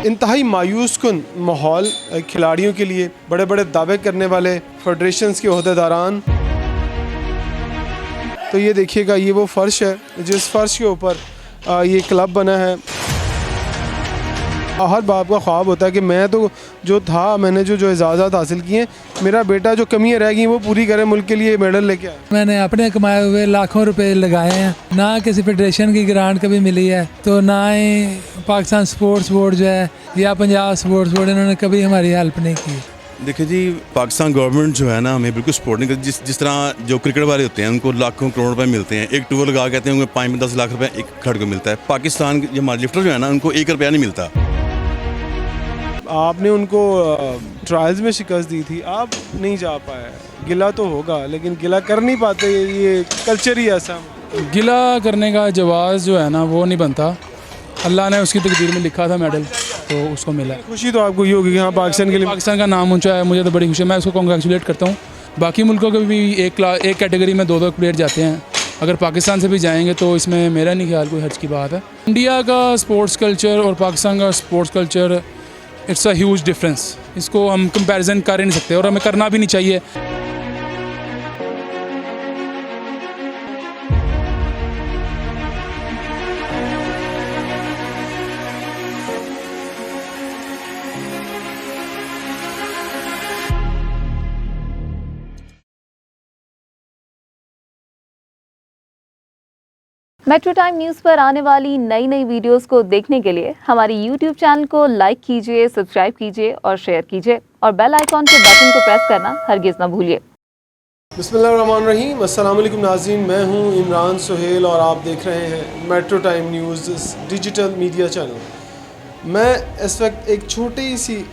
इंतहाई मायूस कुन माहौल खिलाड़ियों के लिए, बड़े बड़े दावे करने वाले फेडरेशंस के ओहदेदारान। तो ये देखिएगा, ये वो फ़र्श है जिस फ़र्श के ऊपर ये क्लब बना है। हर बाप का ख्वाब होता है कि मैं तो जो था, मैंने जो एजाज़ात हासिल किए, मेरा बेटा जो कमियाँ रह गई वो पूरी करे, मुल्क के लिए मेडल लेके आए। मैंने अपने कमाए हुए लाखों रुपए लगाए हैं, ना किसी फेडरेशन की ग्रांट कभी मिली है, तो ना ही पाकिस्तान स्पोर्ट्स बोर्ड जो है या पंजाब स्पोर्ट्स बोर्ड, इन्होंने कभी हमारी हेल्प नहीं की। देखिए जी, पाकिस्तान गवर्नमेंट जो है ना, हमें बिल्कुल सपोर्ट नहीं करती। जिस तरह जो क्रिकेट वाले होते हैं उनको लाखों करोड़ रुपए मिलते हैं, एक टूर लगा कहते हैं उनको 5-10 लाख रुपए एक खड़ को मिलता है। पाकिस्तान के हमारे लिफ्टर जो है ना, उनको 1 रुपया नहीं मिलता। आपने उनको ट्रायल्स में शिकस्त दी थी, आप नहीं जा पाए। गिला तो होगा लेकिन गिला कर नहीं पाते, ये कल्चर ही ऐसा। गिला करने का जवाज़ जो है ना वो नहीं बनता। अल्लाह ने उसकी तकदीर में लिखा था मेडल, तो उसको मिला। खुशी तो आपको ये होगी कि हाँ, पाकिस्तान के लिए पाकिस्तान का नाम ऊंचा है, मुझे तो बड़ी खुशी है, मैं उसको कॉन्ग्रेचुलेट करता हूँ। बाकी मुल्कों के भी एक कैटेगरी में 2-2 प्लेयर जाते हैं, अगर पाकिस्तान से भी जाएंगे तो इसमें मेरा नहीं ख्याल कोई हर्ज की बात है। इंडिया का स्पोर्ट्स कल्चर और पाकिस्तान का sports culture, it's a huge difference. इसको हम कंपैरिजन कर ही नहीं सकते और हमें करना भी नहीं चाहिए। मेट्रो टाइम न्यूज़ पर आने वाली नई वीडियोस को देखने के लिए हमारी यूट्यूब चैनल को लाइक कीजिए, सब्सक्राइब कीजिए और शेयर कीजिए, और बेल आइकॉन के बटन को प्रेस करना हरगिज़ ना भूलिए। बिस्मिल्लाहिर्रहमानिर्रहीम। अस्सलाम वालेकुम नाज़रीन, मैं हूं इमरान सुहेल और आप देख रहे हैं metro time news digital media channel. मैं इस वक्त एक छोटी सी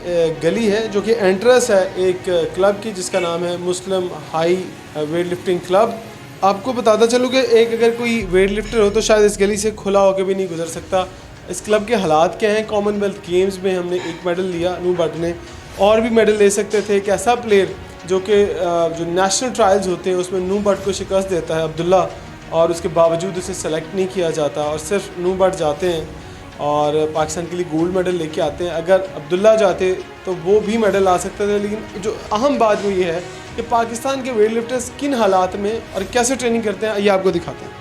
गली है जो कि एंट्रेंस है एक क्लब की जिसका नाम है मुस्लिम हाई वेट लिफ्टिंग क्लब। आपको बताता चलूँ कि एक अगर कोई वेट लिफ्टर हो तो शायद इस गली से खुला होकर भी नहीं गुजर सकता। इस क्लब के हालात क्या हैं? कॉमनवेल्थ गेम्स में हमने एक मेडल लिया, नू भट्ट ने, और भी मेडल ले सकते थे। एक ऐसा प्लेयर जो कि जो नेशनल ट्रायल्स होते हैं उसमें नू भट्ट को शिकस्त देता है, अब्दुल्ला, और उसके बावजूद उसे सेलेक्ट नहीं किया जाता और सिर्फ नू भट्ट जाते हैं और पाकिस्तान के लिए गोल्ड मेडल लेके आते हैं। अगर अब्दुल्ला जाते तो वो भी मेडल ला सकते थे। लेकिन जो अहम बात वो ये है कि पाकिस्तान के वेट लिफ्टर्स किन हालात में और कैसे ट्रेनिंग करते हैं, ये आपको दिखाते हैं।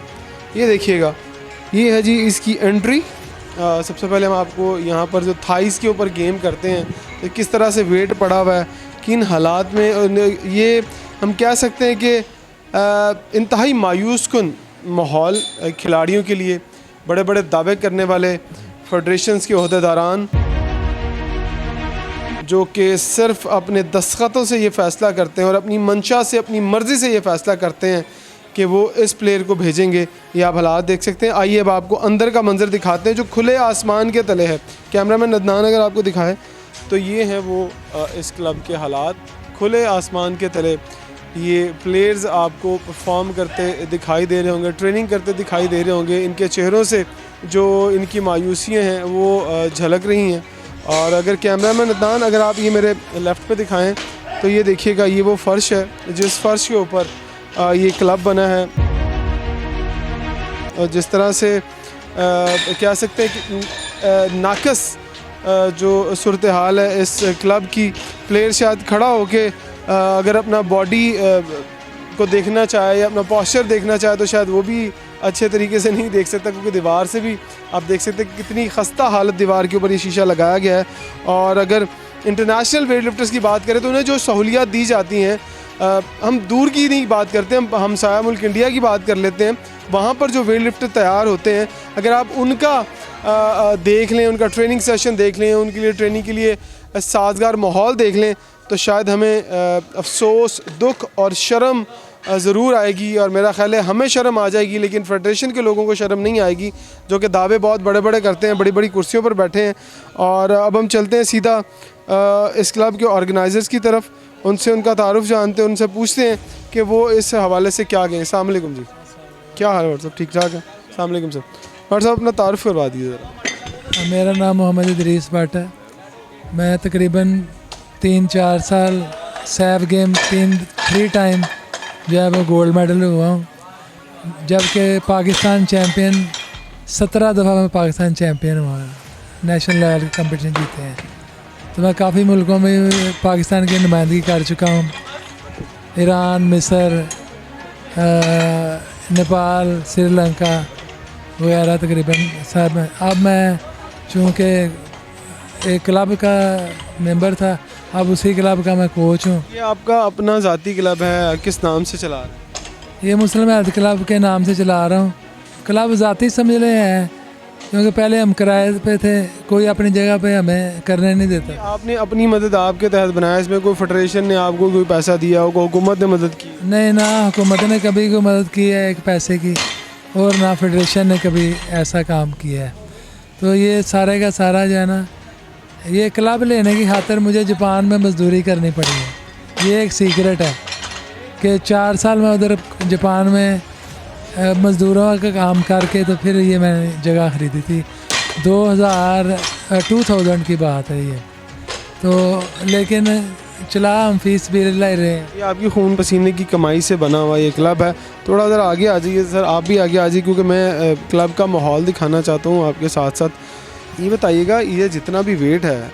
ये देखिएगा, ये है जी इसकी एंट्री। सबसे पहले हम आपको यहाँ पर जो थाइस के ऊपर गेम करते हैं तो किस तरह से वेट पड़ा हुआ है, किन हालात में। ये हम कह सकते हैं कि इंतहाई मायूस कुन माहौल खिलाड़ियों के लिए, बड़े बड़े दावे करने वाले फेडरेशंस के ओहदेदारान जो कि सिर्फ अपने दस्तखतों से ये फ़ैसला करते हैं और अपनी मंशा से, अपनी मर्ज़ी से ये फ़ैसला करते हैं कि वो इस प्लेयर को भेजेंगे। ये आप हालात देख सकते हैं। आइए अब आपको अंदर का मंजर दिखाते हैं जो खुले आसमान के तले है। कैमरामैन अदनान अगर आपको दिखाए तो ये हैं वो इस क्लब के हालात। खुले आसमान के तले ये प्लेयर्स आपको परफॉर्म करते दिखाई दे रहे होंगे, ट्रेनिंग करते दिखाई दे रहे होंगे। इनके चेहरों से जो इनकी मायूसियाँ हैं वो झलक रही हैं। और अगर कैमरामैन अदनान अगर आप ये मेरे लेफ़्ट पे दिखाएं तो ये देखिएगा, ये वो फ़र्श है जिस फ़र्श के ऊपर ये क्लब बना है। और जिस तरह से कह सकते हैं कि नाकस जो सूरत हाल है इस क्लब की, प्लेयर शायद खड़ा होके अगर अपना बॉडी को देखना चाहे या अपना पॉस्चर देखना चाहे तो शायद वो भी अच्छे तरीके से नहीं देख सकता, क्योंकि दीवार से भी आप देख सकते हैं कि कितनी खस्ता हालत दीवार के ऊपर ये शीशा लगाया गया है। और अगर इंटरनेशनल वेट लिफ्टर्स की बात करें तो उन्हें जो सहूलियात दी जाती हैं, हम दूर की नहीं बात करते, हम हमसाया मुल्क इंडिया की बात कर लेते हैं। वहाँ पर जो वेट लिफ्टर तैयार होते हैं, अगर आप उनका देख लें, उनका ट्रेनिंग सेशन देख लें, उनके लिए ट्रेनिंग के लिए साजगार माहौल देख लें, तो शायद हमें अफसोस, दुख और शर्म ज़रूर आएगी। और मेरा ख्याल है हमें शर्म आ जाएगी, लेकिन फेडरेशन के लोगों को शर्म नहीं आएगी, जो कि दावे बहुत बड़े बड़े करते हैं, बड़ी बड़ी कुर्सियों पर बैठे हैं। और अब हम चलते हैं सीधा इस क्लब के ऑर्गेनाइज़र्स की तरफ, उनसे उनका तारुफ जानते हैं, उनसे पूछते हैं कि वो इस हवाले से क्या कहें। अस्सलाम वालेकुम जी, क्या हाल है? सब ठीक ठाक है? अस्सलाम वालेकुम सर। और साहब अपना तारुफ करवा दीजिए ज़रा। मेरा नाम मोहम्मद इदरीस भट्ट है। मैं तकरीबन 3-4 साल सैफ गेम 3 टाइम जो है वो गोल्ड मेडल हुआ हूँ, जबकि पाकिस्तान चैम्पियन 17 दफ़ा मैं पाकिस्तान चैम्पियन हुआ। नेशनल लेवल के कंपटीशन जीते हैं। तो मैं काफ़ी मुल्कों में पाकिस्तान की नुमाइंदगी कर चुका हूँ, ईरान, मिस्र, नेपाल, श्रीलंका वगैरह तकरीबन सब में। अब मैं चूँकि एक क्लब का मेंबर था, अब उसी क्लब का मैं कोच हूँ। ये आपका अपना ज़ाती क्लब है, किस नाम से चला रहे हैं? ये मुस्लिम हेल्थ क्लब के नाम से चला रहा हूँ। क्लब ज़ाती समझ रहे हैं क्योंकि पहले हम किराए पे थे, कोई अपनी जगह पे हमें करने नहीं देता। आपने अपनी मदद आपके तहत बनाया, इसमें कोई फेडरेशन ने आपको कोई पैसा दिया हो, कोई हुकूमत ने मदद की? नहीं ना, हुकूमत ने कभी कोई मदद की है एक पैसे की, और ना फेडरेशन ने कभी ऐसा काम किया है। तो ये सारे का सारा जो है ना, ये क्लब लेने की खातिर मुझे जापान में मजदूरी करनी पड़ी है। ये एक सीक्रेट है कि 4 साल में उधर जापान में मज़दूरों का काम करके तो फिर ये मैंने जगह ख़रीदी थी। 2000 की बात है ये। तो लेकिन चला हम फीस भी ले रहे हैं। ये आपकी खून पसीने की कमाई से बना हुआ ये क्लब है। थोड़ा ज़रा आगे आ जाइए सर, आप भी आगे आ जाइए, क्योंकि मैं क्लब का माहौल दिखाना चाहता हूँ आपके साथ साथ। ये बताइएगा, ये जितना भी वेट है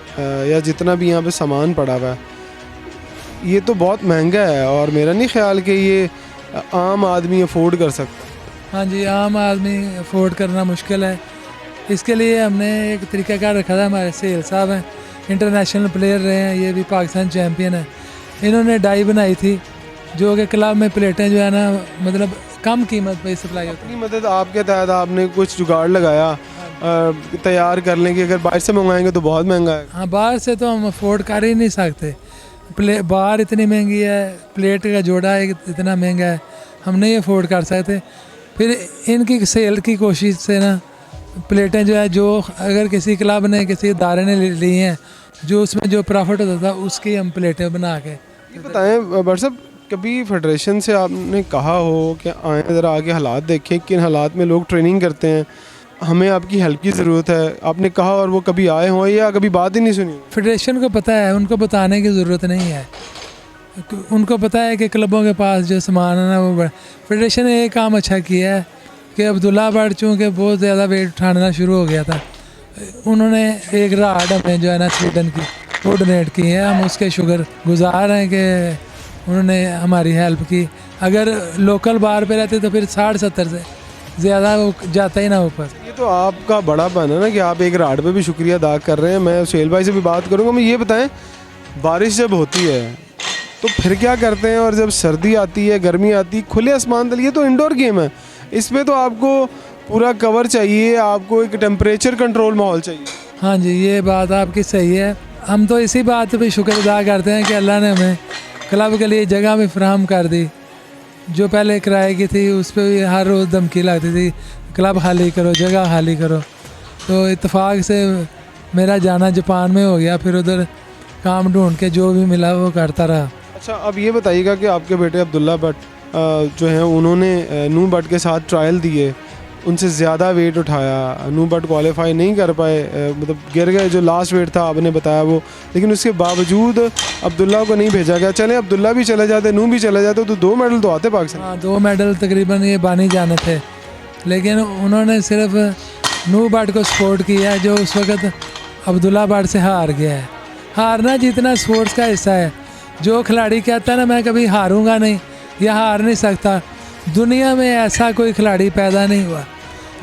या जितना भी यहाँ पे सामान पड़ा हुआ है, ये तो बहुत महंगा है और मेरा नहीं ख्याल कि ये आम आदमी अफोर्ड कर सकता। हाँ जी, आम आदमी अफोर्ड करना मुश्किल है। इसके लिए हमने एक तरीक़ाकार रखा था। हमारे सेल साहब हैं, इंटरनेशनल प्लेयर रहे हैं, ये भी पाकिस्तान चैम्पियन है। इन्होंने डाई बनाई थी जो कि क्लब में प्लेटें जो है ना, मतलब कम कीमत पे सप्लाई होती है। अपनी मदद आपके तहत आपने कुछ जुगाड़ लगाया तैयार कर लें कि अगर बाहर से मंगवाएंगे तो बहुत महंगा है। हाँ, बाहर से तो हम अफोर्ड कर ही नहीं सकते। बाहर इतनी महंगी है, प्लेट का जोड़ा इतना महंगा है, हम नहीं अफोर्ड कर सकते। फिर इनकी सेल की कोशिश से ना प्लेटें जो है, जो अगर किसी क्लब ने किसी इदारे ने ली हैं, जो उसमें जो प्रॉफिट होता था उसकी हम प्लेटें बना के। ये बताएं बट साहब, कभी फेडरेशन से आपने कहा हो कि आए ज़रा आगे हालात देखें, किन हालात में लोग ट्रेनिंग करते हैं, हमें आपकी हेल्प की ज़रूरत है, आपने कहा और वो कभी आए हों या कभी बात ही नहीं सुनी? फेडरेशन को पता है, उनको बताने की ज़रूरत नहीं है। उनको पता है कि क्लबों के पास जो सामान है ना वो फेडरेशन ने एक काम अच्छा किया है कि अब्दुल्ला भट्ट चूँकि बहुत ज़्यादा वेट उठाना शुरू हो गया था, उन्होंने एक राड हमें जो है ना स्वीडन की वो डोनेट की है। हम उसके शुक्र गुज़ार हैं कि उन्होंने हमारी हेल्प की। अगर लोकल बार पे रहते तो फिर 60-70 से ज़्यादा वो जाता ही ना ऊपर। ये तो आपका बड़ापन है ना कि आप एक राड पे भी शुक्रिया अदा कर रहे हैं। मैं सुहेल भाई से भी बात करूँगा। मैं ये बताएं, बारिश जब होती है तो फिर क्या करते हैं, और जब सर्दी आती है, गर्मी आती है, खुले आसमान तले, ये तो इंडोर गेम है, इसमें तो आपको पूरा कवर चाहिए, आपको एक टेम्परेचर कंट्रोल माहौल चाहिए। हाँ जी, ये बात आपकी सही है। हम तो इसी बात पे शुक्र अदा करते हैं कि अल्लाह ने हमें क्लब के लिए जगह भी फ्राहम कर दी। जो पहले किराए की थी उस पर भी हर रोज़ धमकी लगती थी, क्लब खाली करो, जगह खाली करो। तो इत्तेफाक से मेरा जाना जापान में हो गया, फिर उधर काम ढूंढ के जो भी मिला वो करता रहा। अच्छा, अब ये बताइएगा कि आपके बेटे अब्दुल्ला भट्ट जो हैं, उन्होंने नू भट्ट के साथ ट्रायल दिए, उनसे ज़्यादा वेट उठाया, नू भट्ट क्वालिफाई नहीं कर पाए, मतलब गिर गए, जो लास्ट वेट था आपने बताया वो, लेकिन उसके बावजूद अब्दुल्ला को नहीं भेजा गया। चले अब्दुल्ला भी चले जाते, नू भी चले जाते तो 2 मेडल तो आते पाकिस्तान। हाँ, 2 मेडल तकरीबन ये बानी जाने थे, लेकिन उन्होंने सिर्फ नू भट्ट को सपोर्ट किया है जो उस वक्त अब्दुल्ला भट्ट से हार गया है। हारना जीतना स्पोर्ट्स का हिस्सा है। जो खिलाड़ी कहता है ना मैं कभी हारूंगा नहीं या हार नहीं सकता, दुनिया में ऐसा कोई खिलाड़ी पैदा नहीं हुआ,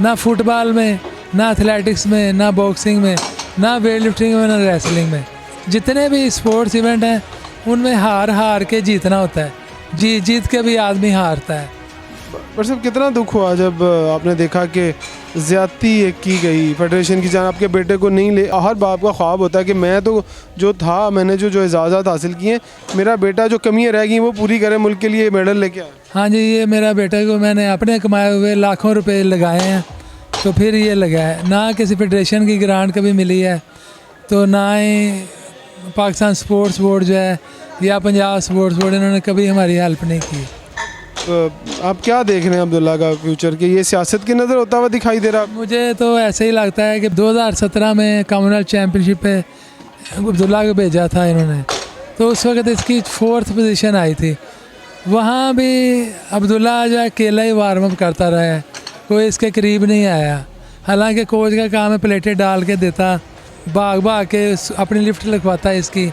ना फुटबॉल में, ना एथलेटिक्स में, ना बॉक्सिंग में, ना वेट लिफ्टिंग में, ना रेसलिंग में। जितने भी स्पोर्ट्स इवेंट हैं उनमें हार के जीतना होता है, जीत के भी आदमी हारता है। पर सब कितना दुख हुआ जब आपने देखा कि ज़्यादती की गई, फेडरेशन की जान आपके बेटे को नहीं ले। हर बाप का ख्वाब होता है कि मैं तो जो था, मैंने जो इजाज़त हासिल की हैं, मेरा बेटा जो कमियाँ रह गई वो पूरी करे, मुल्क के लिए मेडल लेके आए। हाँ जी, ये मेरा बेटा को मैंने अपने कमाए हुए लाखों रुपए लगाए हैं, तो फिर ये लगा है। ना किसी फेडरेशन की ग्रांट कभी मिली है, तो ना ही पाकिस्तान स्पोर्ट्स बोर्ड जो है या पंजाब स्पोर्ट्स बोर्ड, इन्होंने कभी हमारी हेल्प नहीं की। आप क्या देख रहे हैं अब्दुल्ला का फ्यूचर, कि ये सियासत की नज़र होता हुआ दिखाई दे रहा? मुझे तो ऐसे ही लगता है कि 2017 में कॉमनवेल्थ चैम्पियनशिप पे अब्दुल्ला को भेजा था इन्होंने, तो उस वक्त इसकी 4th पोजीशन आई थी। वहाँ भी अब्दुल्ला जो है अकेला ही वार्म अप करता रहा है, कोई इसके करीब नहीं आया। हालांकि कोच का काम है प्लेटें डाल के देता, भाग भाग के अपनी लिफ्ट लिखवाता है इसकी,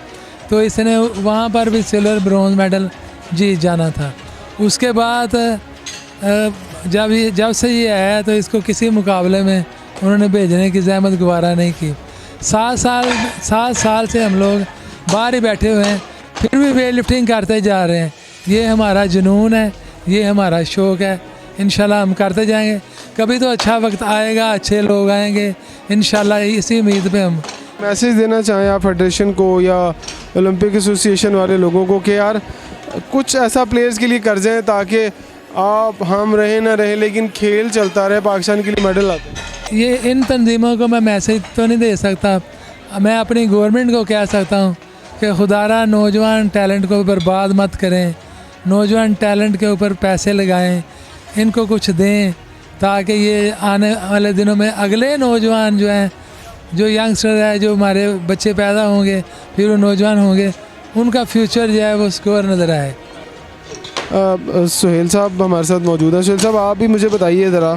तो इसने वहाँ पर भी सिल्वर ब्रॉन्ज मेडल जीत जाना था। उसके बाद जब से ये आया तो इसको किसी मुकाबले में उन्होंने भेजने की जहमत गवारा नहीं की। 7 साल से हम लोग बाहर ही बैठे हुए हैं, फिर भी वेट लिफ्टिंग करते जा रहे हैं। ये हमारा जुनून है, ये हमारा शौक़ है। इंशाल्लाह हम करते जाएंगे, कभी तो अच्छा वक्त आएगा, अच्छे लोग आएंगे इंशाल्लाह, इसी उम्मीद पे हम। मैसेज देना चाहें आप फेडरेशन को या ओलंपिक एसोसिएशन वाले लोगों को कि यार कुछ ऐसा प्लेयर्स के लिए कर जाएँ ताकि आप हम रहे ना रहे लेकिन खेल चलता रहे, पाकिस्तान के लिए मेडल आते हैं। ये इन तंजीमों को मैं मैसेज तो नहीं दे सकता, मैं अपनी गवर्नमेंट को कह सकता हूँ कि खुदारा नौजवान टैलेंट को बर्बाद मत करें, नौजवान टैलेंट के ऊपर पैसे लगाएं, इनको कुछ दें ताकि ये आने वाले दिनों में अगले नौजवान जो हैं, जो यंगस्टर है, जो हमारे बच्चे पैदा होंगे फिर वो नौजवान होंगे, उनका फ्यूचर जो है वो सिक्योर नज़र आए। सुहेल साहब हमारे साथ मौजूद हैं। सुहेल साहब आप भी मुझे बताइए ज़रा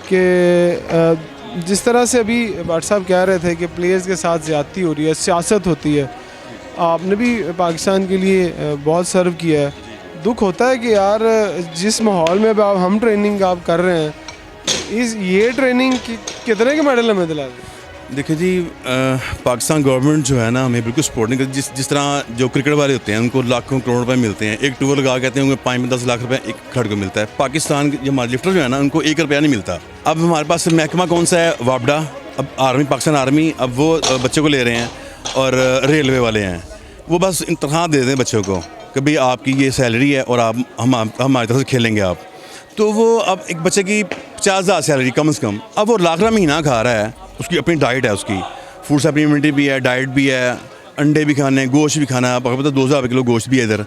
कि जिस तरह से अभी भट्ट साहब कह रहे थे कि प्लेयर्स के साथ ज़्यादती हो रही है, सियासत होती है, आपने भी पाकिस्तान के लिए बहुत सर्व किया है, दुख होता है कि यार जिस माहौल में अब हम ट्रेनिंग आप कर रहे हैं, ये ट्रेनिंग कितने के मेडल हमें दिला दें? देखिए जी, पाकिस्तान गवर्नमेंट जो है ना हमें बिल्कुल सपोर्ट नहीं करती। जिस तरह जो क्रिकेट वाले होते हैं उनको लाखों करोड़ रुपए मिलते हैं, एक टूर लगा कहते हैं उनको 5-10 लाख रुपए एक खड़े को मिलता है। पाकिस्तान के हमारे लिफ्टर जो है ना उनको 1 रुपया नहीं मिलता। अब हमारे पास महकमा कौन सा है, वापडा, अब आर्मी, पाकिस्तान आर्मी, अब वो बच्चों को ले रहे हैं, और रेलवे वाले हैं, वो बस तनख्वाह दे दें बच्चों को कि भाई आपकी ये सैलरी है और आप हमारी तरफ से खेलेंगे आप। तो वो अब एक बच्चे की 50,000 सैलरी कम से कम, अब वो लाख रुपया महीना खा रहा है, उसकी अपनी डाइट है, उसकी फूड सप्लीमेंट्री भी है, डाइट भी है, अंडे भी खाने, गोश्त भी खाना है, आपको पता 2,000 किलो गोश्त भी है इधर,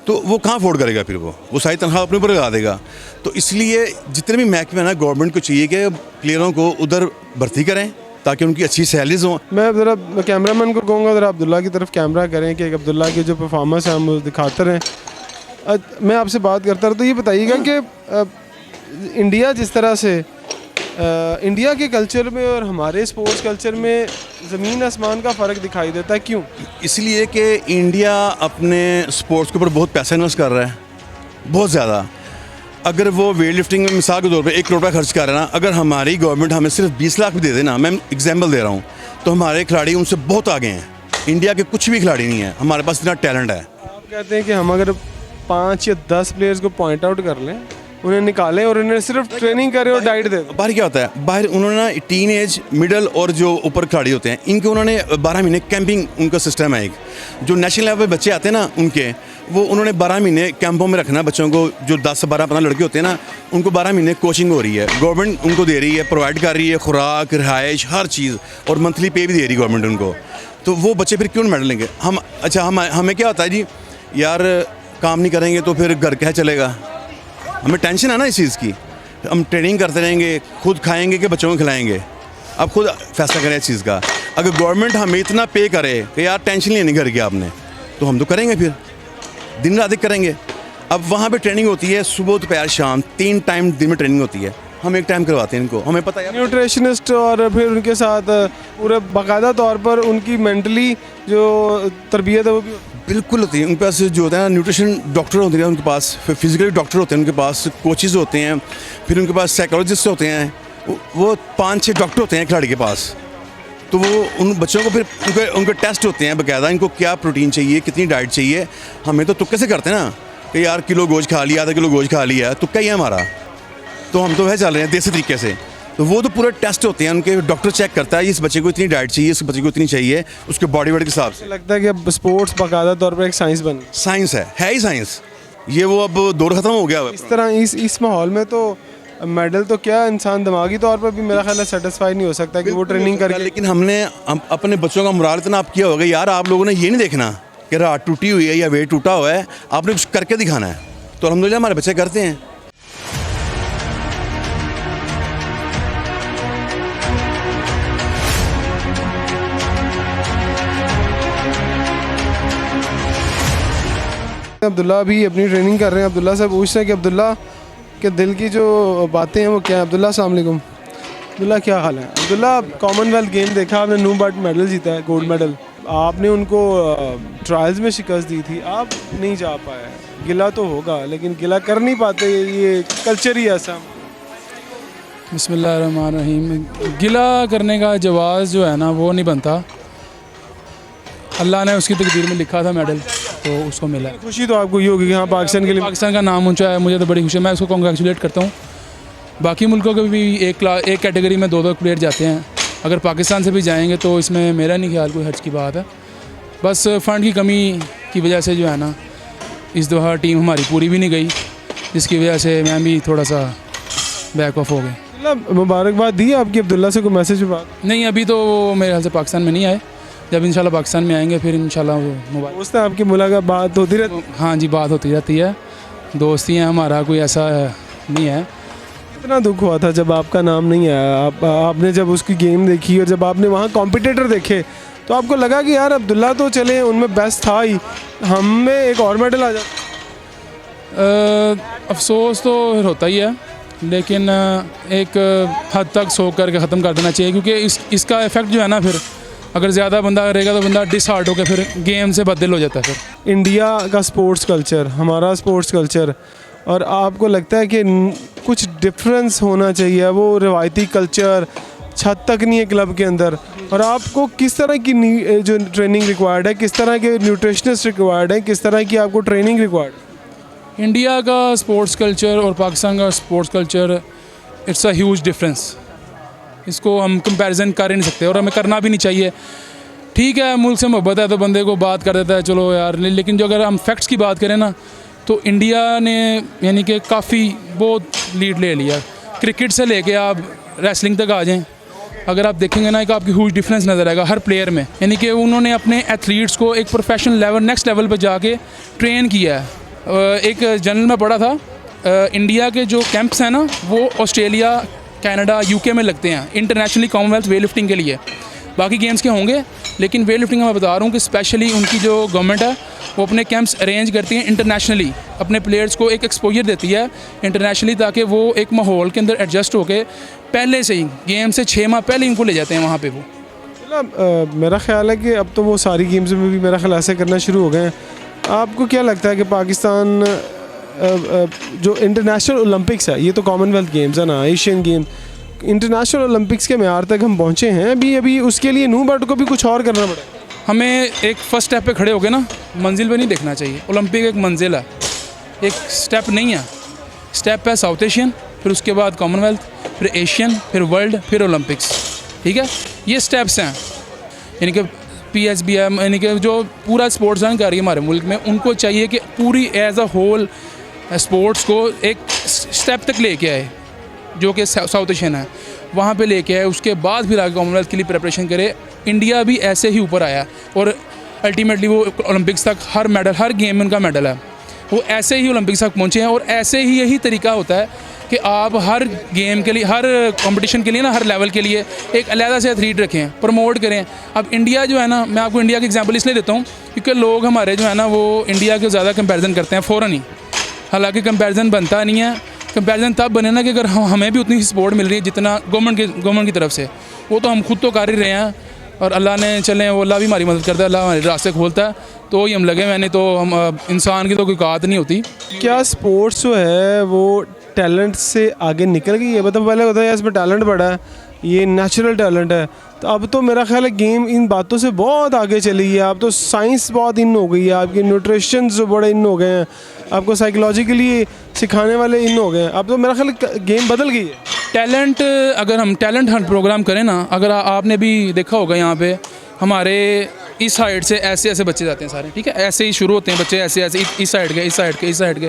तो वो कहाँ अफोर्ड करेगा? फिर वो सारी तनख्वाह अपने ऊपर लगा देगा। तो इसलिए जितने भी महकमे ना गवर्नमेंट को चाहिए कि प्लेयरों को उधर भर्ती करें ताकि उनकी अच्छी सैलरीज हों। मैं ज़रा कैमरामैन को कहूँगा ज़रा अब्दुल्ला की तरफ कैमरा करें कि अब्दुल्ला की जो परफॉर्मेंस है हम दिखाते रहें। मैं आपसे बात करता रहा, तो ये बताइएगा कि इंडिया जिस तरह से इंडिया के कल्चर में और हमारे स्पोर्ट्स कल्चर में ज़मीन आसमान का फ़र्क दिखाई देता है, क्यों? इसलिए कि इंडिया अपने स्पोर्ट्स के ऊपर बहुत पैसा इन्वेस्ट कर रहा है, बहुत ज़्यादा। अगर वो वेट लिफ्टिंग में मिसाल के तौर पे 1 करोड़ रुपया खर्च कर रहे हैं ना, अगर हमारी गवर्नमेंट हमें सिर्फ 20 लाख भी दे देना, मैं एग्जाम्पल दे रहा हूँ, तो हमारे खिलाड़ी उनसे बहुत आगे हैं। इंडिया के कुछ भी खिलाड़ी नहीं है, हमारे पास इतना टैलेंट है। आप कहते हैं कि हम अगर 5 या 10 प्लेयर्स को पॉइंट आउट कर लें, उन्हें निकालें और उन्हें सिर्फ ट्रेनिंग करें और डाइट दें। बाहर क्या होता है, बाहर उन्होंने ना टीन एज, मिडल और जो ऊपर खिलाड़ी होते हैं, इनके उन्होंने 12 महीने कैंपिंग, उनका सिस्टम है एक, जो नेशनल लेवल पे बच्चे आते हैं ना उनके, वो उन्होंने 12 महीने कैंपों में रखना बच्चों को। जो 10 से 12-15 लड़के होते हैं ना, उनको 12 महीने कोचिंग हो रही है, गवर्नमेंट उनको दे रही है, प्रोवाइड कर रही है खुराक, रिहाइश, हर चीज़, और मंथली पे भी दे रही है गवर्नमेंट उनको। तो वो बच्चे फिर क्यों मेडल लेंगे? हमें क्या होता है जी, यार काम नहीं करेंगे तो फिर घर क्या चलेगा? हमें टेंशन है ना इस चीज़ की। हम ट्रेनिंग करते रहेंगे, खुद खाएंगे कि बच्चों को खिलाएंगे, अब खुद फैसला करें इस चीज़ का। अगर गवर्नमेंट हमें इतना पे करे कि यार टेंशन लेनी घर की आपने, तो हम तो करेंगे, फिर दिन रात करेंगे। अब वहाँ पे ट्रेनिंग होती है सुबह दोपहर शाम, 3 टाइम दिन में ट्रेनिंग होती है, हम एक टाइम करवाते हैं इनको, हमें पता है। न्यूट्रिशनिस्ट और फिर उनके साथ पूरे बाकायदा तौर पर उनकी मेंटली जो तरबियत है वो भी बिल्कुल होती है। उनके पास जो होता है न्यूट्रिशन डॉक्टर होते हैं उनके पास, फिर फिजिकल डॉक्टर होते हैं उनके पास, कोचेज़ होते हैं, फिर उनके पास साइकोलॉजिस्ट होते हैं, वो 5-6 डॉक्टर होते हैं खिलाड़ी के पास। तो वो उन बच्चों को फिर उनके टेस्ट होते हैं बाकायदा, इनको क्या प्रोटीन चाहिए, कितनी डाइट चाहिए। हमें तो तुक्के से करते हैं ना कि यार किलो गोश्त खा लिया, आधा किलो गोश्त खा लिया, तुक्का ही है हमारा, तो हम तो वह चल रहे हैं देसी तरीके से। तो वो तो पूरे टेस्ट होते हैं उनके, डॉक्टर चेक करता है इस बच्चे को इतनी डाइट चाहिए, इस बच्चे को इतनी चाहिए, उसके बॉडी वेट के हिसाब से। लगता है कि अब स्पोर्ट्स बाकायदा तौर पर एक साइंस बन, साइंस है ही साइंस। ये वो अब दौर ख़त्म हो गया। इस तरह इस माहौल में तो मेडल तो क्या, इंसान दिमागी तौर पर भी मेरा ख्याल है सेटिस्फाई नहीं हो सकता कि वो ट्रेनिंग करके। लेकिन हमने अपने बच्चों का मुराल इतना आप किया होगा, यार आप लोगों ने ये नहीं देखना कि रात टूटी हुई है या वेट टूटा हुआ है, आपने कुछ करके दिखाना है। तो अल्हम्दुलिल्लाह हमारे बच्चे करते हैं। अब्दुल्ला भी अपनी ट्रेनिंग कर रहे हैं। अब्दुल्ला से पूछते हैं कि अब्दुल्ला के दिल की जो बातें हैं वो क्या है। अब्दुल्ला अस्सलाम वालेकुम। अब्दुल्ला क्या हाल है? अब्दुल्ला, कॉमनवेल्थ गेम देखा आपने, नू बट मेडल जीता है, गोल्ड मेडल। आपने उनको ट्रायल्स में शिकस्त दी थी, आप नहीं जा पाए। गिला तो होगा लेकिन गिला कर नहीं पाते, ये कल्चर ही ऐसा। बिस्मिल्लाहिर्रहमानिर्रहीम। गिला करने का जवाब जो है ना वो नहीं बनता। अल्लाह ने उसकी तकदीर में लिखा था मेडल, तो उसको मिला। खुशी तो आपको ये होगी कि हाँ पाकिस्तान के लिए पाकिस्तान का नाम ऊंचा है, मुझे तो बड़ी खुशी है, मैं उसको कॉन्ग्रेचुलेट करता हूँ। बाकी मुल्कों के भी एक कैटेगरी में 2-2 प्लेयर जाते हैं। अगर पाकिस्तान से भी जाएंगे तो इसमें मेरा नहीं ख्याल कोई हर्ज की बात है। बस फ़ंड की कमी की वजह से जो है ना इस दफ़ा टीम हमारी पूरी भी नहीं गई, जिसकी वजह से मैं भी थोड़ा सा बैक ऑफ हो गए। मतलब मुबारकबाद दी आपकी अब्दुल्ला से कोई मैसेज बात? नहीं, अभी तो वो मेरे ख्याल से पाकिस्तान में नहीं आए। जब इंशाल्लाह पाकिस्तान में आएंगे फिर इंशाल्लाह वो मुबारक। दोस्त है आपकी, मुलाकात बात होती रहती? हाँ जी, बात होती रहती है, दोस्ती है हमारा, कोई ऐसा नहीं है। कितना दुख हुआ था जब आपका नाम नहीं आया? आपने जब उसकी गेम देखी और जब आपने वहाँ कॉम्पिटिटर देखे तो आपको लगा कि यार अब्दुल्ला तो चले उनमें बेस्ट था ही, हमें एक और मेडल आ जाता? अफसोस तो होता ही है, लेकिन एक हद तक सोच करके ख़त्म कर देना चाहिए, क्योंकि इसका इफ़ेक्ट जो है ना फिर अगर ज़्यादा बंदा करेगा तो बंदा डिसहार्ट होकर फिर गेम से बदल हो जाता है। फिर इंडिया का स्पोर्ट्स कल्चर, हमारा स्पोर्ट्स कल्चर, और आपको लगता है कि कुछ डिफरेंस होना चाहिए? वो रिवायती कल्चर छत तक नहीं है क्लब के अंदर, और आपको किस तरह की जो ट्रेनिंग रिक्वायर्ड है, किस तरह के न्यूट्रिशनिस्ट रिक्वायर्ड है, किस तरह की आपको ट्रेनिंग रिक्वायर्ड? इंडिया का स्पोर्ट्स कल्चर और पाकिस्तान का sports culture, it's a huge difference. इसको हम कंपैरिजन कर ही नहीं सकते और हमें करना भी नहीं चाहिए। ठीक है, मुल्क से मोहब्बत है तो बंदे को बात कर देता है, चलो यार, लेकिन जो अगर हम फैक्ट्स की बात करें ना तो इंडिया ने यानी कि काफ़ी बहुत लीड ले लिया। क्रिकेट से लेके आप रेसलिंग तक आ जाएं, अगर आप देखेंगे ना कि आपकी ह्यूज डिफरेंस नज़र आएगा हर प्लेयर में। यानी कि उन्होंने अपने एथलीट्स को एक प्रोफेशनल लेवल, नेक्स्ट लेवल पर जाके ट्रेन किया है। एक जर्नल में पढ़ा था, इंडिया के जो कैंप्स हैं ना वो ऑस्ट्रेलिया, कनाडा, यूके में लगते हैं इंटरनेशनली कॉमनवेल्थ वेट लिफ्टिंग के लिए। बाकी गेम्स के होंगे, लेकिन वेट लिफ्टिंग मैं बता रहा हूँ कि स्पेशली उनकी जो गवर्नमेंट है वो अपने कैंप्स अरेंज करती हैं इंटरनेशनली, अपने प्लेयर्स को एक एक्सपोजर देती है इंटरनेशनली, ताकि वो एक माहौल के अंदर एडजस्ट होके पहले से ही गेम से 6 माह पहले उनको ले जाते हैं वहाँ पे वो। मतलब मेरा ख्याल है कि अब तो वो सारी गेम्स में भी मेरा ख्याल ऐसे करना शुरू हो गए हैं। आपको क्या लगता है कि पाकिस्तान जो इंटरनेशनल ओलंपिक्स है, ये तो कॉमनवेल्थ गेम्स है ना, एशियन गेम, इंटरनेशनल ओलंपिक्स के म्यार तक हम पहुँचे हैं, अभी उसके लिए नू बट को भी कुछ और करना पड़ेगा? हमें एक फर्स्ट स्टेप पे खड़े हो गए ना, मंजिल पे नहीं देखना चाहिए। ओलंपिक एक मंजिल है, एक स्टेप नहीं है। स्टेप है साउथ एशियन, फिर उसके बाद कॉमनवेल्थ, फिर एशियन, फिर वर्ल्ड, फिर ओलंपिक्स। ठीक है, ये स्टेप्स हैं। यानी कि PSBM यानी कि जो पूरा स्पोर्ट्स रन कर रही है हमारे मुल्क में, उनको चाहिए कि पूरी एज अ होल स्पोर्ट्स को एक स्टेप तक लेके आए, जो कि साउथ एशियन है, वहाँ पे लेके आए। उसके बाद फिर आगे कॉमनवेल्थ के लिए प्रिपरेशन करे। इंडिया भी ऐसे ही ऊपर आया और अल्टीमेटली वो ओलंपिक्स तक हर मेडल, हर गेम में उनका मेडल है, वो ऐसे ही ओलंपिक्स तक पहुँचे हैं। और ऐसे ही यही तरीका होता है कि आप हर गेम के लिए, हर कंपटीशन के लिए ना, हर लेवल के लिए एक अलग से एथलीट रखें, प्रमोट करें। अब इंडिया जो है ना, मैं आपको इंडिया की एग्जांपल इसलिए देता हूँ क्योंकि लोग हमारे जो है ना वो इंडिया के ज़्यादा कंपैरिजन करते हैं फ़ौरन ही, हालांकि कंपैरिजन बनता नहीं है। कंपैरिजन तब बने ना कि अगर हमें भी उतनी सपोर्ट मिल रही है जितना गवर्नमेंट की तरफ से, वो तो हम खुद तो कर ही रहे हैं और अल्लाह ने चलें, वो अल्लाह भी हमारी मदद करता है, अल्लाह हमारे रास्ते खोलता है, तो ही हम लगे। मैंने तो हम इंसान की तो कोई औकात नहीं होती। क्या स्पोर्ट्स जो है वो टैलेंट से आगे निकल गई है? मतलब पहले होता है इसमें टैलेंट बड़ा है, ये नेचुरल टैलेंट है, तो अब तो मेरा ख्याल है गेम इन बातों से बहुत आगे चली है। अब तो साइंस बहुत इन हो गई है, आपके न्यूट्रिशन जो बड़े इन हो गए हैं, आपको साइकोलॉजिकली सिखाने वाले इन हो गए हैं। अब तो मेरा ख्याल है गेम बदल गई है। टैलेंट, अगर हम टैलेंट हंट प्रोग्राम करें ना, अगर आपने भी देखा होगा यहाँ पे हमारे इस साइड से ऐसे ऐसे बच्चे जाते हैं सारे, ठीक है, ऐसे ही शुरू होते हैं बच्चे, ऐसे ऐसे इस साइड के, इस साइड के, इस साइड के।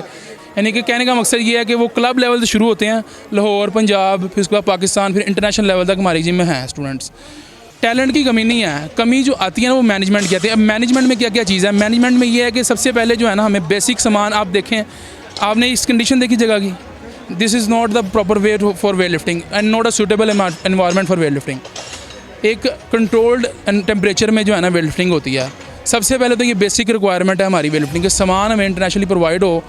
यानी कि कहने का मकसद ये है कि वो क्लब लेवल से शुरू होते हैं, लाहौर, पंजाब, फिर उसके बाद पाकिस्तान, फिर इंटरनेशनल लेवल तक हमारी जिम में हैं स्टूडेंट्स। टैलेंट की कमी नहीं है, कमी जो आती है ना वो मैनेजमेंट की आती है। अब मैनेजमेंट में क्या क्या चीज़ है? मैनेजमेंट में ये है कि सबसे पहले जो है ना हमें बेसिक सामान, आप देखें, आपने इस कंडीशन देखी जगह की, this is not the proper way for weight lifting and not a suitable environment for weight lifting. एक कंट्रोल्ड टेम्परेचर में जो है ना वेट लिफ्टिंग होती है। सबसे पहले तो ये बेसिक रिक्वायरमेंट है हमारी वेट लिफ्टिंग के। सामान हमें इंटरनेशनली प्रोवाइड हो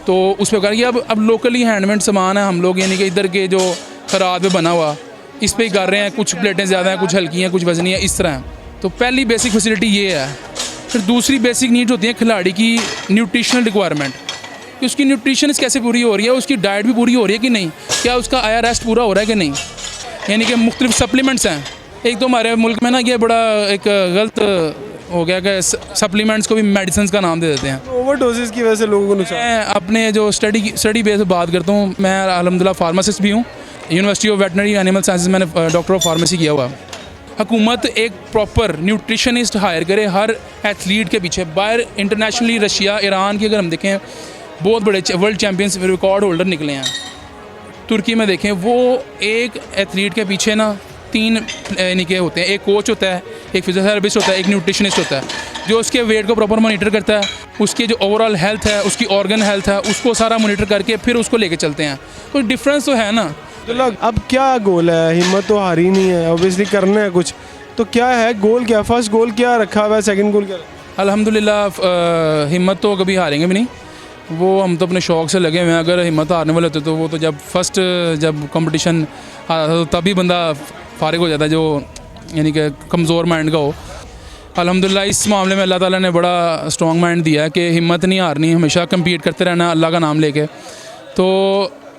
तो उस प्रकार की अब लोकली हैंडमेड सामान है हम लोग, यानी कि इधर के जो खराद पे बना हुआ, इस पे ही कर रहे हैं, कुछ प्लेटें ज़्यादा हैं, कुछ हल्की हैं, कुछ वजनी है, इस तरह है। तो पहली बेसिक फैसिलिटी ये है। फिर दूसरी बेसिक नीड होती है खिलाड़ी की न्यूट्रिशनल रिक्वायरमेंट, कि उसकी न्यूट्रिशन कैसे पूरी हो रही है, उसकी डाइट भी पूरी हो रही है कि नहीं, क्या उसका आया रेस्ट पूरा हो रहा है कि नहीं। यानी कि मुख्तलिफ सप्लीमेंट्स हैं। एक तो हमारे मुल्क में ना ये बड़ा एक गलत हो गया कि सप्लीमेंट्स को भी मेडिसिन का नाम दे देते हैं। ओवरडोजेस की वजह से लोगों को नुकसान। मैं अपने जो स्टडी बेस पे बात करता हूँ, मैं अल्हम्दुलिल्लाह फार्मासिस्ट भी हूँ, university of veterinary animal sciences मैंने डॉक्टर ऑफ फार्मेसी किया हुआ। हुकूमत एक प्रॉपर न्यूट्रिशनिस्ट हायर करे हर एथलीट के पीछे। बाहर इंटरनेशनली रशिया, ईरान की अगर हम देखें, बहुत बड़े वर्ल्ड चैम्पियंस रिकॉर्ड होल्डर निकले हैं। तुर्की में देखें, वो एक एथलीट के पीछे ना 3 यानी कि होते हैं, एक कोच होता है, एक फिजियोथेरेपिस्ट होता है, एक न्यूट्रिशनिस्ट होता है, जो उसके वेट को प्रॉपर मॉनिटर करता है, उसकी जो ओवरऑल हेल्थ है, उसकी ऑर्गन हेल्थ है, उसको सारा मॉनिटर करके फिर उसको लेके चलते हैं। तो डिफरेंस तो है ना। तो अब क्या गोल है? हिम्मत तो हारी नहीं है, ऑब्वियसली करना है कुछ। तो क्या है गोल? क्या फर्स्ट गोल क्या रखा हुआ है? सेकंड गोल क्या? अल्हम्दुलिल्लाह हिम्मत तो कभी हारेंगे भी नहीं, वो हम तो अपने शौक़ से लगे हुए हैं। अगर हिम्मत हारने वाले होते तो वो तो जब कंपटीशन तभी बंदा फारिग हो जाता है, जो यानी कि कमज़ोर माइंड का हो। अल्हम्दुलिल्लाह इस मामले में अल्लाह ताला ने बड़ा स्ट्रॉन्ग माइंड दिया है कि हिम्मत नहीं हारनी, हमेशा कम्पीट करते रहना अल्लाह का नाम लेके। तो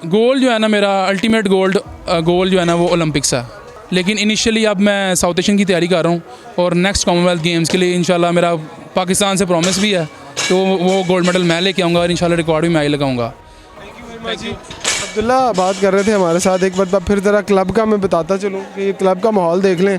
गोल जो है ना, मेरा अल्टीमेट गोल जो है ना वो ओलंपिक्स है। लेकिन इनिशियली अब मैं साउथ एशियन की तैयारी कर रहा हूँ और नेक्स्ट कॉमनवेल्थ गेम्स के लिए इंशाल्लाह मेरा पाकिस्तान से प्रॉमिस भी है, तो वो गोल्ड मेडल मैं लेके आऊँगा और इंशाल्लाह रिकॉर्ड भी मैं ही लगाऊँगा। अब्दुल्ला बात कर रहे थे हमारे साथ। एक बार फिर ज़रा क्लब का मैं बताता चलूँ कि ये क्लब का माहौल देख लें।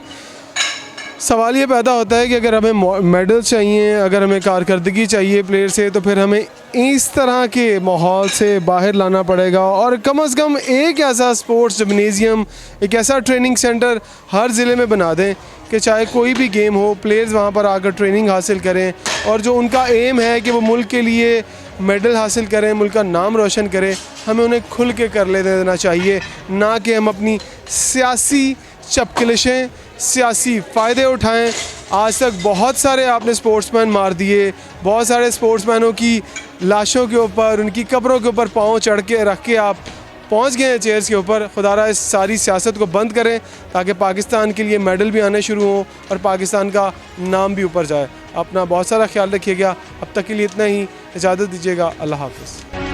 सवाल ये पैदा होता है कि अगर हमें मेडल चाहिए, अगर हमें कारकर्दगी चाहिए प्लेयर से, तो फिर हमें इस तरह के माहौल से बाहर लाना पड़ेगा। और कम से कम एक ऐसा स्पोर्ट्स जिम्नेजियम, एक ऐसा ट्रेनिंग सेंटर हर ज़िले में बना दें कि चाहे कोई भी गेम हो, प्लेयर्स वहाँ पर आकर ट्रेनिंग हासिल करें और जो उनका एम है कि वो मुल्क के लिए मेडल हासिल करें, मुल्क का नाम रोशन करें, हमें उन्हें खुल के कर ले देना चाहिए, ना कि हम अपनी सियासी चपकलिशें, सियासी फ़ायदे उठाएं। आज तक बहुत सारे आपने स्पोर्ट्समैन मार दिए, बहुत सारे स्पोर्ट्समैनों की लाशों के ऊपर, उनकी कब्रों के ऊपर पाँव चढ़ के रख के आप पहुंच गए हैं चेयर्स के ऊपर। खुदारा इस सारी सियासत को बंद करें ताकि पाकिस्तान के लिए मेडल भी आने शुरू हों और पाकिस्तान का नाम भी ऊपर जाए। अपना बहुत सारा ख्याल रखिएगा। अब तक के लिए इतना ही, इजाज़त दीजिएगा। अल्लाह हाफ़िज़।